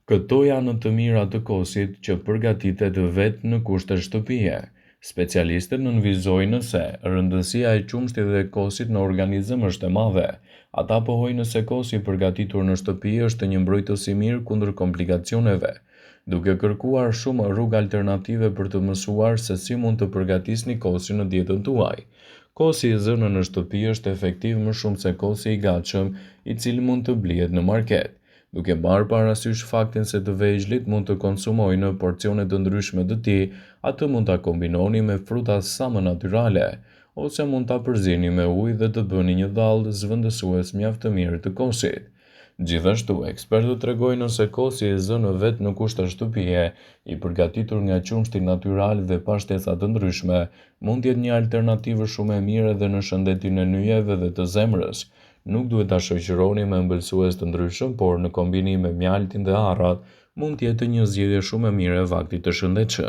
Këto janë të mira të kosit që përgatitet vetë në kushte shtëpie. Specialistët nënvizojnë se rëndësia e qumshtit dhe kosit në organizëm është e madhe. Ata pohojnë se kosi përgatitur në shtëpi është një mbrojtës i mirë kundër komplikacioneve, duke kërkuar shumë rrugë alternative për të mësuar se si mund të përgatisni kosin në dietën tuaj. Kosi i zënë në shtëpi është efektiv më shumë se kosi i gatshëm, i cili mund të blihet në market. Duke marrë parasysh faktin se të vegjëlit mund të konsumojnë porcione të ndryshme të tij, atë mund ta kombinoni me fruta sa më natyrale, ose mund ta përzini me ujë dhe të bëni një dallë zhvendësues mjaft të mirë të kosit. Gjithashtu, ekspertët tregojnë se kosi i zënë vetë në kushte shtëpie, i përgatitur nga qumshti natyral dhe pa shtesa të ndryshme, mund të jetë një alternativë shumë e mirë edhe në shëndetin e nyjeve dhe të zemrës. Nuk duhet ta shoqëroni me ëmbëlsues të ndryshëm, por në kombinim me mjaltin dhe arrat, mund të jetë një zgjedhje shumë e mirë e vaktit të shëndetshëm.